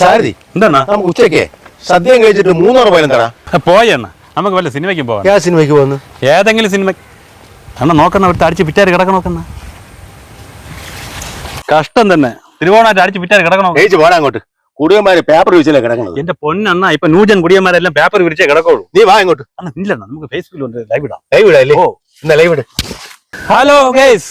സാരഥി എന്താണ് നമുക്ക് ഉച്ചയ്ക്ക് സദ്യം കഴിച്ചിട്ട് 300 പോയാലും തരാ പോയെണ്ണ നമുക്ക് വല്ല സിനിമയ്ക്ക് പോവാം. ഏത് സിനിമയ്ക്ക് പോകുന്നു? ഏതെങ്കിലും സിനിമ അണ്ണ നോക്കണ ഒരു അടിച്ച് പിറ്റാരി കിടക്കണ നോക്കുന്ന കഷ്ടം തന്നെ. തിരുവോണായിട്ട് അടിച്ച് പിറ്റാരി കിടക്കണോ? കഴിച്ച് പോടാ അങ്ങോട്ട്. കുടിയന്മാര് പേപ്പർ വിരിച്ചല്ലേ കിടക്കണത്. എന്റെ പൊന്നണ്ണ ഇപ്പൊ ന്യൂജൻ കുടിയന്മാരെല്ലാം പേപ്പർ വിരിച്ചേ കിടക്കുള്ളൂ. നീ വാ ഇങ്ങോട്ട്. അണ്ണ ഇല്ലണ്ണ നമുക്ക് ഫേസ്ബുക്കിൽ ലൈവ് ഇടാം. ലൈവ് ഇടല്ലേ? ഓ എന്നാ ലൈവ് ഇട്. Hello guys,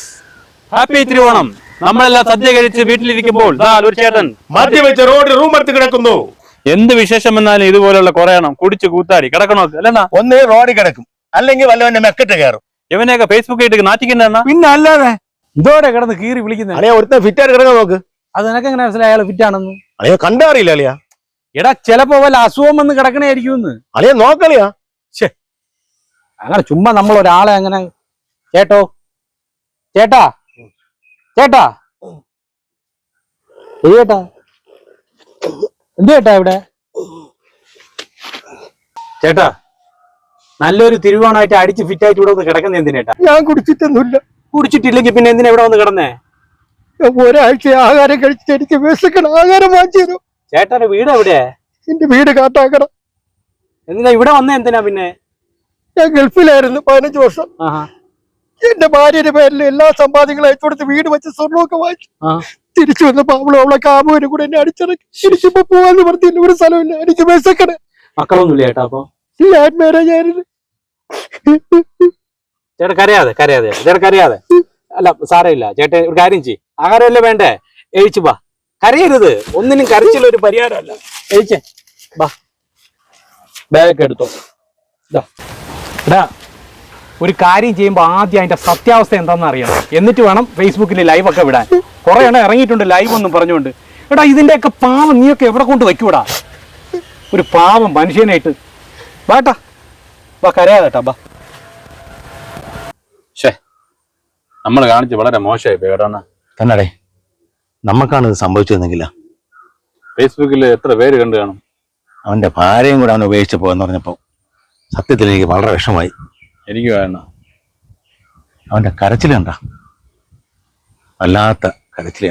happy Thiruvonam. നമ്മളെല്ലാം സദ്യ കഴിച്ച് വീട്ടിലിരിക്കുമ്പോൾ ഒരു ചേട്ടൻ മദ്യം വെച്ച് റോഡ് റൂം എടുത്ത് കിടക്കുന്നു. എന്ത് വിശേഷം വന്നാലും ഇതുപോലുള്ള കുറെ എണ്ണം കുടിച്ച് കൂത്താടി കിടക്കണോ അല്ലെന്നാ? ഒന്ന് റോഡിൽ കിടക്കും, അല്ലെങ്കിൽ വല്ലവന്റെ മെക്കെട്ട് കയറും. ഇവനെയൊക്കെ ഫേസ്ബുക്ക് ആയിട്ട് നാട്ടിക്കുന്ന പിന്നെ അല്ലാതെ ഇതോടെ കിടന്ന് കീറി വിളിക്കുന്നത്. അളിയാ ഒരുത്ത ഫിറ്റായിട്ട് കിടക്കാൻ നോക്ക്. അത് നിനക്ക് എങ്ങനെ മനസ്സിലായി അയാൾ ഫിറ്റാണെന്ന്? അളിയാ കണ്ടറിയില്ല അളിയാ. എടാ ചിലപ്പോ വല്ല അസുഖം വന്ന് കിടക്കണായിരിക്കും. അളിയാ നോക്കളിയാ. അങ്ങനെ ചുമ്മാ നമ്മൾ ഒരാളെ അങ്ങനെ ചേട്ടോ ചേട്ടാ ചേട്ടാ ചേട്ടാ എന്ത് ചേട്ടാ ഇവിടെ ചേട്ടാ നല്ലൊരു തിരുവോണമായിട്ട് അടിച്ച് ഫിറ്റായിട്ട് ഇവിടെ ഒന്ന് കിടക്കുന്ന എന്തിനേട്ടാ? ഞാൻ കുടിച്ചിട്ടൊന്നുമില്ല. കുടിച്ചിട്ടില്ലെങ്കിൽ പിന്നെ എന്തിനാ ഇവിടെ വന്ന് കിടന്നേ? ഒരാഴ്ച ആഹാരം കഴിച്ചിട്ട് എനിക്ക് വിശക്കണം. ആഹാരം വാങ്ങിച്ചു തരും. ചേട്ടാന്റെ വീട് എവിടെയാ? എന്റെ വീട് കാട്ടാക്കണം. എന്തിനാ ഇവിടെ വന്നേ? എന്തിനാ പിന്നെ? ഞാൻ ഗൾഫിലായിരുന്നു 15 വർഷം. എന്റെ ഭാര്യയുടെ പേരിൽ എല്ലാ സമ്പാദ്യങ്ങളും അയച്ചു കൊടുത്ത് വീട് വെച്ച് സ്വർണ്ണമൊക്കെ വാങ്ങിച്ചു. തിരിച്ചു വന്നപ്പോ അവളെ കാമുവിനും കൂടെ എന്നെ അടിച്ചിറക്കി. എനിക്കിപ്പോ പോവാന്ന് പറഞ്ഞില്ല, ഒരു സ്ഥലമില്ല. എനിക്ക് വിശക്കണേ. മക്കളൊന്നുമില്ല ചേട്ടാ? അപ്പൊ ലാൻഡ് മാരേജ് ആയിരുന്നു. ചേട്ടാ കരയാതെ കരയാതെ ചേട്ടാ കരയാതെ. അല്ല സാരമില്ല ചേട്ടാ, ഒരു കാര്യം ചെയ്യ്. ആഹാരമല്ലേ വേണ്ടേ? എഴിച്ചു ബാ. കരയരുത്. ഒന്നിനും കരച്ചില്ല ഒരു പരിഹാരമല്ല. എഴിച്ചേ ബാ. ബാഗ് എടുത്തോ. എടാ ഒരു കാര്യം ചെയ്യുമ്പോ ആദ്യം അതിന്റെ സത്യാവസ്ഥ എന്താണെന്ന് അറിയണം. എന്നിട്ട് വേണം ഫേസ്ബുക്കിൽ ലൈവ് ഒക്കെ വിടാൻ. കുറെ എണ്ണം ഇറങ്ങിയിട്ടുണ്ട് ലൈവ് ഒന്നും പറഞ്ഞുകൊണ്ട്. എടാ ഇതിന്റെയൊക്കെ പാവം നീയൊക്കെ എവിടെ കൊണ്ട് വയ്ക്കൂടാ? ഒരു പാവം മനുഷ്യനായിട്ട് ബാട്ടാ ബാ. കരയാതെട്ടാ ബാ. നമ്മൾ കാണിച്ച് വളരെ മോശമായി കേട്ടാ. തന്നടേ നമുക്കാണ് ഇത് സംഭവിച്ചതെന്നെങ്കില ഫേസ്ബുക്കിൽ എത്ര പേര് കണ്ടു കാണും. അവന്റെ ഭാര്യയും കൂടെ അവൻ ഉപേക്ഷിച്ച് പോയെന്ന് പറഞ്ഞപ്പോ സത്യത്തിൽ എനിക്ക് വളരെ വിഷമായി. എനിക്ക് വേണം. അവന്റെ കരച്ചിൽ കണ്ട വല്ലാത്ത കരച്ചിൽ.